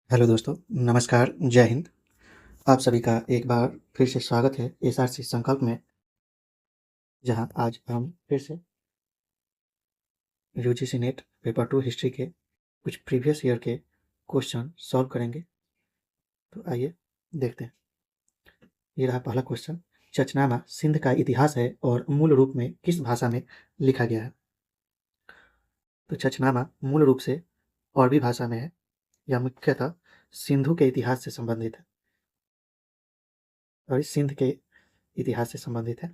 Hello दोस्तों, नमस्कार, जय हिंद। आप सभी का एक बार फिर से स्वागत है एसआरसी संकल्प में, जहां आज हम फिर से यूजीसी नेट पेपर 2 हिस्ट्री के कुछ प्रीवियस ईयर के क्वेश्चन सॉल्व करेंगे। तो आइए देखते हैं। ये रहा पहला क्वेश्चन। चचनामा सिंध का इतिहास है और मूल रूप में किस भाषा में लिखा गया है? तो चचनामा मूल रूप से अरबी भाषा में है। यह मुख्यतः सिंधु के इतिहास से संबंधित है और इस सिंध के इतिहास से संबंधित है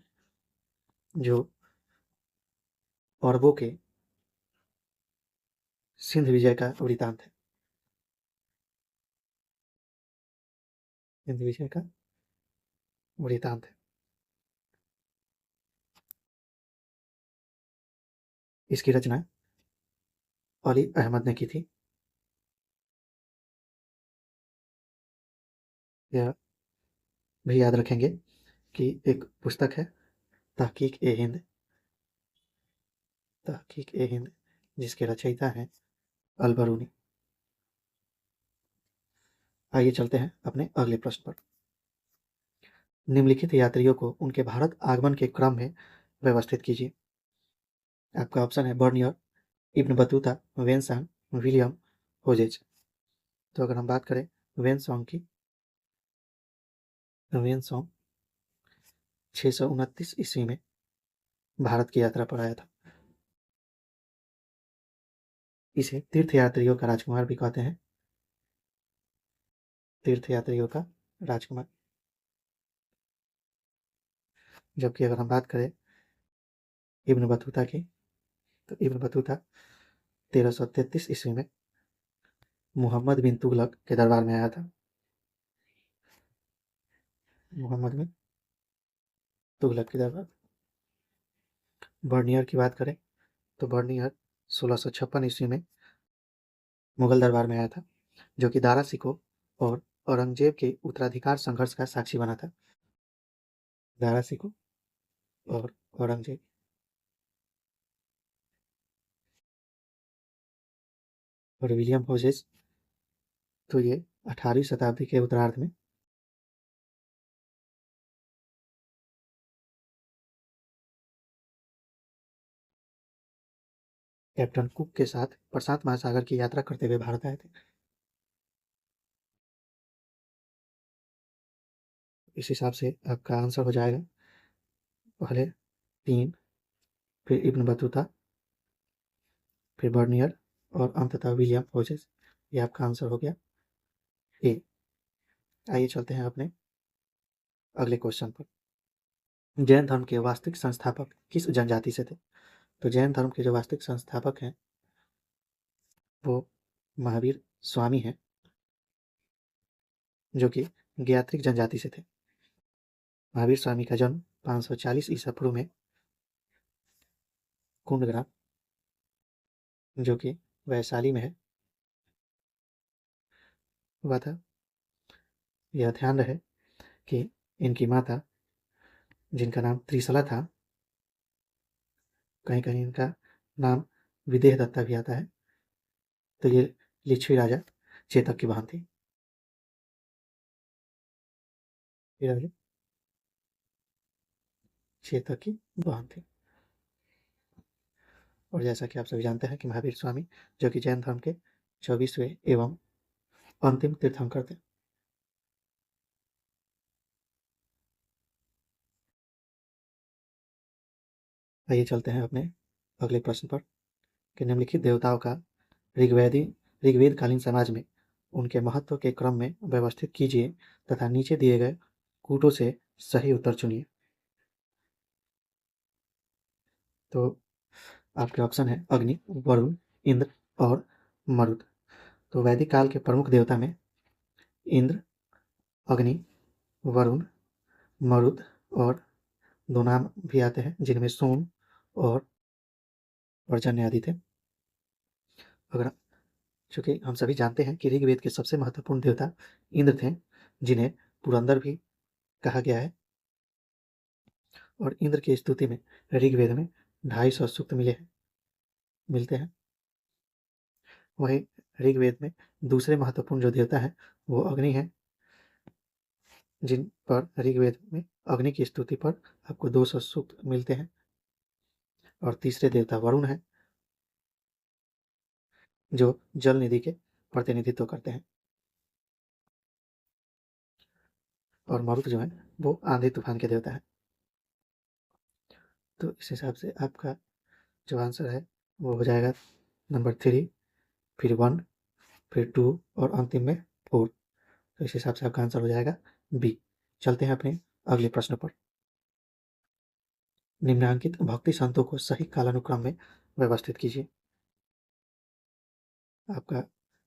जो अरबों के सिंध विजय का वृतांत है। सिंध विजय का वृतांत है। इसकी रचना अली अहमद ने की थी। यह भी याद रखेंगे कि एक पुस्तक है, तहकीक ए हिंद, तहकीक ए हिंद, जिसके रचयिता हैं अलबरूनी। आइए चलते हैं अपने अगले प्रश्न पर। निम्नलिखित यात्रियों को उनके भारत आगमन के क्रम में व्यवस्थित कीजिए। आपका ऑप्शन है Bernier, Ibn Battuta, Xuanzang, William Hodges. तो अगर हम बात करें वेनसोंग की, तो वेनसोंग 629 ईस्वी में भारत की यात्रा पर आया था। इसे तीर्थयात्रियों का राजकुमार भी कहते हैं, तीर्थयात्रियों का राजकुमार। जबकि अगर हम बात करें इब्न बतूता की, तो इब्न बतूता 1333 ईस्वी में मोहम्मद बिन तुगलक के दरबार में आया था। मोहम्मद बिन तुगलक के दरबार। बर्नियर की बात करें तो बर्नियर 1656 ईस्वी में मुगल दरबार में आया था, जो कि दारा सिकों और औरंगजेब के उत्तराधिकार संघर्ष का साक्षी बना था। दारा सिकों और औरंगजेब। और विलियम होजेस, तो ये 18वीं शताब्दी के उत्तरार्ध में कैप्टन कुक के साथ प्रशांत महासागर की यात्रा करते हुए भारत आए थे। इस हिसाब से आपका आंसर हो जाएगा पहले 3, फिर इब्न बतूता, फिर बर्नियर और अंततः विलियम होजेस। ये आपका आंसर हो गया ए। आइए चलते हैं अपने अगले क्वेश्चन पर। जैन धर्म के वास्तविक संस्थापक किस जनजाति से थे? तो जैन धर्म के जो वास्तविक संस्थापक हैं वो महावीर स्वामी हैं, जो कि ज्ञात्रिक जनजाति से थे। महावीर स्वामी का जन्म 540 ईसा पूर्व में कुंडग्राम, जो कि वैशाली में है, हुआ था। यह ध्यान रहे कि इनकी माता, जिनका नाम त्रिशला था, कहीं कहीं इनका नाम विदेह दत्ता भी आता है, तो ये लिच्छवी राजा चेतक की बहन थी। ये राजा चेतक की बहन थी। और जैसा कि आप सभी जानते हैं कि महावीर स्वामी, जो कि जैन धर्म के 24वें एवं अंतिम तीर्थंकर थे। आइए चलते हैं अपने अगले प्रश्न पर कि निम्नलिखित देवताओं का ऋग्वेदी ऋग्वेदकालीन समाज में उनके महत्व के क्रम में व्यवस्थित कीजिए तथा नीचे दिए गए कूटों से सही उत्तर चुनिए। तो आपके ऑप्शन है अग्नि, वरुण, इंद्र और मरुत। तो वैदिक काल के प्रमुख देवता में इंद्र, अग्नि, वरुण, मरुत और दो नाम भी आते हैं जिनमें सोम और पर्जन्य आदि थे। अगर चूंकि हम सभी जानते हैं कि ऋग्वेद के सबसे महत्वपूर्ण देवता इंद्र थे, जिन्हें पुरंदर भी कहा गया है। और इंद्र की स्तुति में ऋग्वेद में 250 सूक्त मिलते हैं। वहीं ऋग्वेद में दूसरे महत्वपूर्ण जो देवता है वो अग्नि है, जिन पर ऋग्वेद में अग्नि की स्तुति पर आपको 200 सूक्त मिलते हैं। और तीसरे देवता वरुण है, जो जल निधि के प्रतिनिधित्व करते हैं। और मरुत जो है वो आंधी तूफान के देवता है। तो इस हिसाब से आपका जो आंसर है वो हो जाएगा नंबर 3, फिर 1, फिर 2 और अंतिम में 4। तो इस हिसाब से आपका आंसर हो जाएगा बी। चलते हैं अपने अगले प्रश्न पर। निम्नांकित भक्ति संतों को सही कालानुक्रम में व्यवस्थित कीजिए। आपका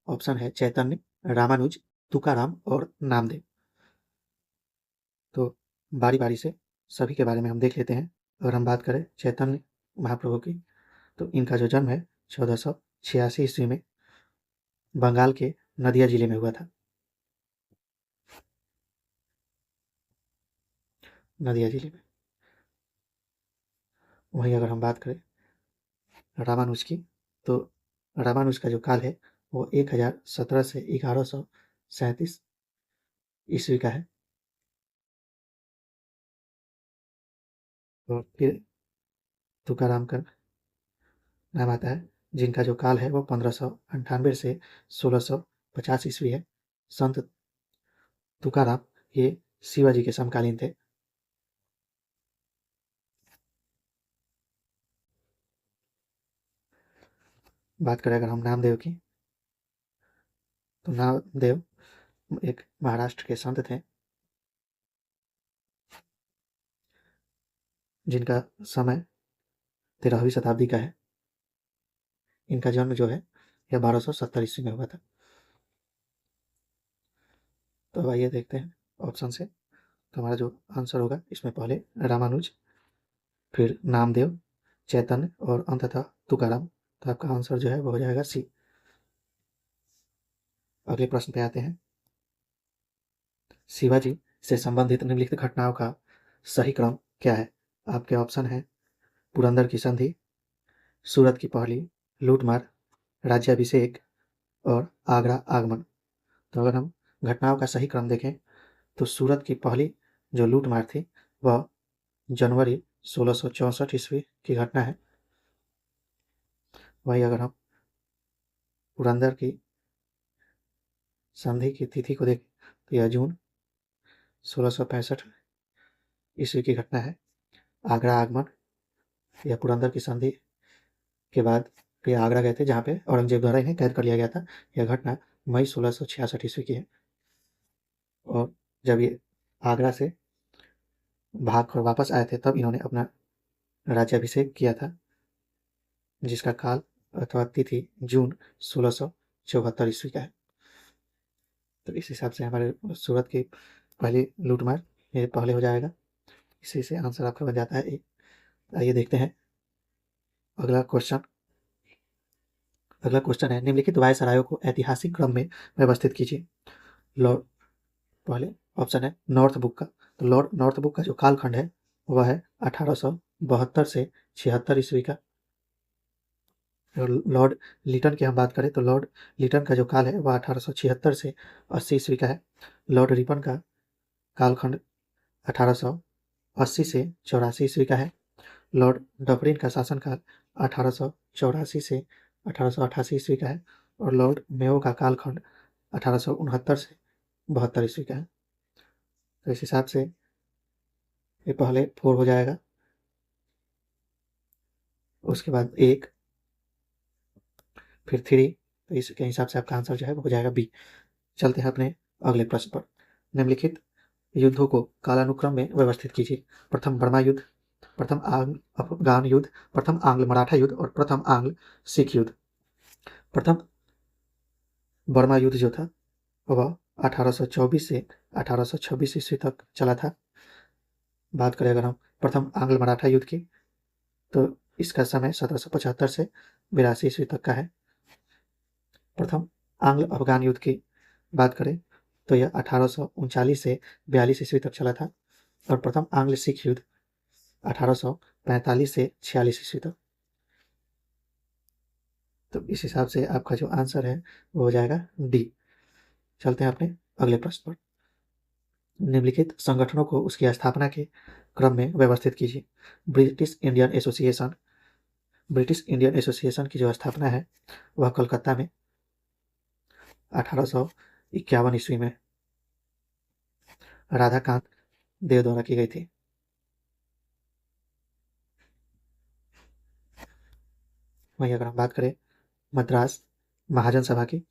ऑप्शन है चैतन्य, रामानुज, तुकाराम और नामदेव। तो बारी बारी से सभी के बारे में हम देख लेते हैं। अगर हम बात करें चैतन्य महाप्रभु की, तो इनका जो जन्म है 1486 ईस्वी में बंगाल के नदिया जिले में हुआ था। नदिया जिले में। वहीं अगर हम बात करें रामानुज की, तो रामानुज का जो काल है वो 1017 से 1137 ईस्वी का है। और फिर तुकाराम का नाम आता है, जिनका जो काल है वो 1598 से 1650 ईस्वी है। संत तुकाराम ये शिवाजी के समकालीन थे। बात करें अगर हम नामदेव की, तो नामदेव एक महाराष्ट्र के संत थे, जिनका समय 13वीं शताब्दी का है। इनका जन्म जो है यह 1270 ईस्वी में हुआ था। तो आइए देखते हैं ऑप्शन से। तो हमारा जो आंसर होगा इसमें पहले रामानुज, फिर नामदेव, चैतन्य और अंततः तुकाराम। तो आपका आंसर जो है वो हो जाएगा सी। अगले प्रश्न पे आते हैं। शिवाजी से संबंधित निम्नलिखित घटनाओं का सही क्रम क्या है? आपके ऑप्शन है पुरंदर की संधि, सूरत की पहली लूटमार, राज्याभिषेक और आगरा आगमन। तो अगर हम घटनाओं का सही क्रम देखें, तो सूरत की पहली जो लूटमार थी वह जनवरी 1664 ईस्वी की घटना है। वहीं अगर हम पुरंदर की संधि की तिथि को देखें, तो यह जून 1665 ईस्वी की घटना है। आगरा आगमन, यह पुरंदर की संधि के बाद ये आगरा गए थे, जहाँ पे औरंगजेब द्वारा इन्हें कैद कर लिया गया था। यह घटना मई 1666 ईस्वी की है। और जब ये आगरा से भाग कर वापस आए थे, तब इन्होंने अपना राज्याभिषेक किया था, जिसका काल अथवा तिथि जून 1674 ईस्वी का है। तो इस हिसाब से हमारे सूरत की पहली लूटमार ये पहले हो जाएगा। इसी से आंसर आपका बन जाता है ए। आइए देखते हैं अगला क्वेश्चन। अगला क्वेश्चन है, निम्नलिखित वायसरायों को ऐतिहासिक क्रम में व्यवस्थित कीजिए। लॉर्ड पहले ऑप्शन है नॉर्थ बुक का। तो लॉर्ड नॉर्थ बुक का जो कालखंड है वह है 1872 से 76 ईस्वी का। और लॉर्ड लिटन की हम बात करें, तो लॉर्ड लिटन का जो काल है वह 1876 से 80 ईस्वी का है। लॉर्ड रिपन का कालखंड 1880 से 84 ईस्वी का है। लॉर्ड डफरिन का शासनकाल 1884 से 1888 ईस्वी का है। और लॉर्ड मेयो का कालखंड 1869 से 72 ईस्वी का है। तो इस हिसाब से ये पहले 4 हो जाएगा, उसके बाद 1, फिर 3। तो इसके हिसाब से आपका आंसर जो है वो हो जाएगा बी। चलते हैं अपने अगले प्रश्न पर। निम्नलिखित युद्धों को कालानुक्रम में व्यवस्थित कीजिए। प्रथम बर्मा युद्ध, प्रथम आंग्ल अफगान युद्ध, प्रथम आंग्ल मराठा युद्ध और प्रथम आंग्ल सिख युद्ध। प्रथम बर्मा युद्ध जो था वह 1824 से 1826 ईस्वी तक चला था। बात करें अगर हम प्रथम आंग्ल मराठा युद्ध की, तो इसका समय 1775 से 82 ईस्वी तक का है। प्रथम आंग्ल अफगान युद्ध की बात करें, तो यह 1839 से 42 ईस्वी तक चला था। और प्रथम आंग्ल सिख युद्ध 1845 से 46 ईस्वी तक। तो इस हिसाब से आपका जो आंसर है वो हो जाएगा डी। चलते हैं अपने अगले प्रश्न पर। निम्नलिखित संगठनों को उसकी स्थापना के क्रम में व्यवस्थित कीजिए। ब्रिटिश इंडियन एसोसिएशन की जो स्थापना है वह कलकत्ता में 1851 ईस्वी में राधाकांत देव द्वारा की गई थी। वहीं अगर हम बात करें मद्रास महाजन सभा की,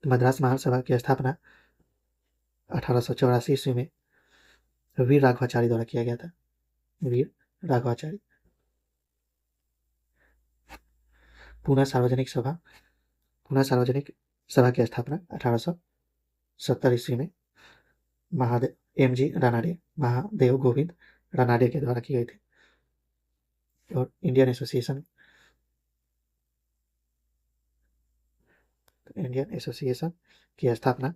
मद्रास महासभा की स्थापना 1884 ईस्वी में वीर राघवाचारी द्वारा किया गया था। वीर राघवाचारी। पूना सार्वजनिक सभा की स्थापना 1870 ईस्वी में महादेव गोविंद रानाडे के द्वारा की गई थी। और इंडियन एसोसिएशन की स्थापना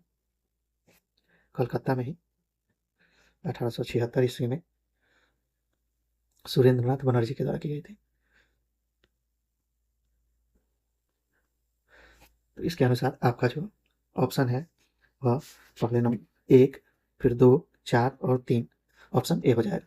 कलकत्ता में ही 1876 ईस्वी में सुरेंद्रनाथ बनर्जी के द्वारा की गई थी। तो इसके अनुसार आपका जो ऑप्शन है वह पहले नंबर 1, फिर 2, 4 और 3 ऑप्शन ए हो जाएगा।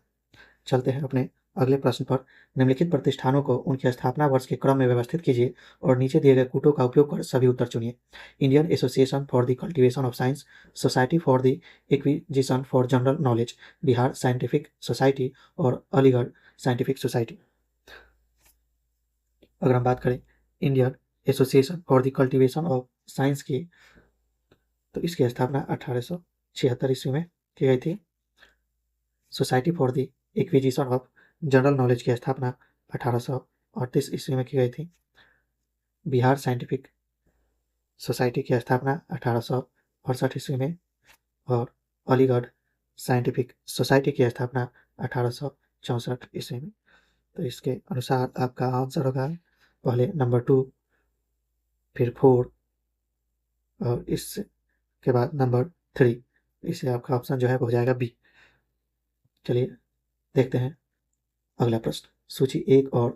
चलते हैं अपने अगले प्रश्न पर। निम्नलिखित प्रतिष्ठानों को उनके स्थापना वर्ष के क्रम में व्यवस्थित कीजिए और नीचे दिए गए कूटों का उपयोग कर सभी उत्तर चुनिए। Indian association for the cultivation of science, society for the acquisition for general knowledge, Bihar scientific society और अलीगढ़ साइंटिफिक सोसाइटी। अगर हम बात करें Indian association for the cultivation of science की, तो इसकी स्थापना 1876 ईस्वी में की गई थी। Society for the acquisition of general knowledge की स्थापना 1838 ईस्वी में की गई थी। बिहार साइंटिफिक सोसाइटी की स्थापना 1868 ईस्वी में और अलीगढ़ साइंटिफिक सोसाइटी की स्थापना 1864 ईस्वी में। तो इसके अनुसार आपका आंसर होगा पहले नंबर 2, फिर 4 और इसके बाद नंबर 3। इससे आपका ऑप्शन जो है वो हो जाएगा बी। चलिए देखते हैं अगला प्रश्न। सूची 1 को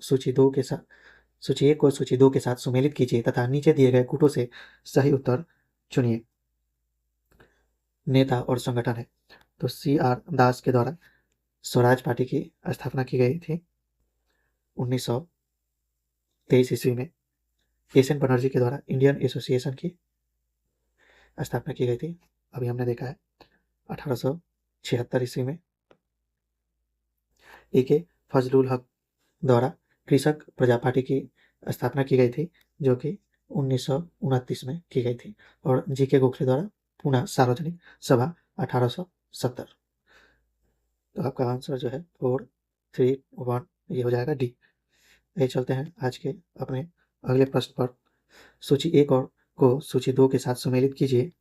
सूची 2 के साथ सुमेलित कीजिए तथा नीचे दिए गए कूटों से सही उत्तर चुनिए। नेता और संगठन है तो CR दास के द्वारा स्वराज पार्टी की स्थापना की गई थी 1923 ईस्वी में। SN बनर्जी के द्वारा इंडियन एसोसिएशन की स्थापना की गई थी, अभी हमने देखा है 1876 ईस्वी में। AK फजलुल हक द्वारा कृषक प्रजा पार्टी की स्थापना की गई थी जो कि 1929 में की गई थी। और GK गोखले द्वारा पूना सार्वजनिक सभा 1870। तो आपका आंसर जो है 4, 3, 1 ये हो जाएगा डी। ये चलते हैं आज के अपने अगले प्रश्न पर। सूची 1 को सूची 2 के साथ सुमेलित कीजिए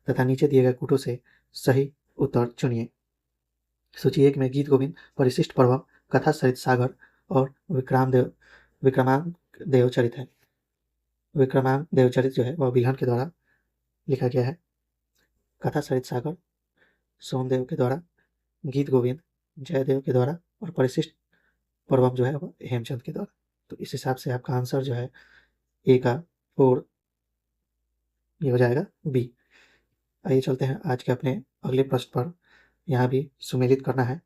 तथा नीचे दिए गए कूटों से सही उत्तर चुनिए। सूची 1 में गीत गोविंद, परिशिष्ट पर्व, कथा सरित सागर और विक्रमांक देवचरित है। विक्रमांक देवचरित जो है वह बिल्हन के द्वारा लिखा गया है। कथा सरित सागर सोमदेव के द्वारा, गीत गोविंद जयदेव के द्वारा और परिशिष्ट पर्वम जो है वह हेमचंद के द्वारा। तो इस हिसाब से आपका आंसर जो है ए का 4 ये हो जाएगा बी। आइए चलते हैं आज के अपने अगले प्रश्न पर। यहाँ भी सुमेलित करना है।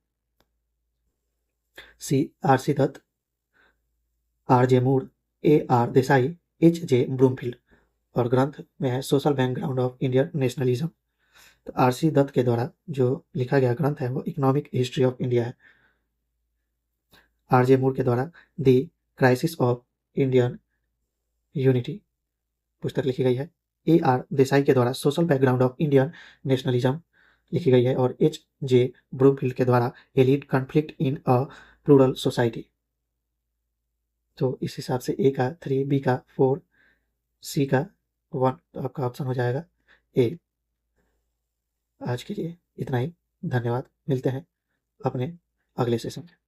RC दत्त, RJ मूर, AR देसाई, HJ ब्रूमफील्ड और ग्रंथ में है social background of Indian nationalism. तो RC दत्त के द्वारा जो लिखा गया ग्रंथ है वो इकोनॉमिक हिस्ट्री ऑफ इंडिया है। RJ मूर के द्वारा the crisis of Indian unity पुस्तक लिखी गई है। AR देसाई के द्वारा social background of Indian nationalism लिखी गई है। और HJ ब्रूमफील्ड के द्वारा elite conflict in a plural society. तो इस हिसाब से ए का 3, बी का 4, सी का 1, तो आपका ऑप्शन हो जाएगा ए। आज के लिए इतना ही। धन्यवाद। मिलते हैं अपने अगले सेशन में।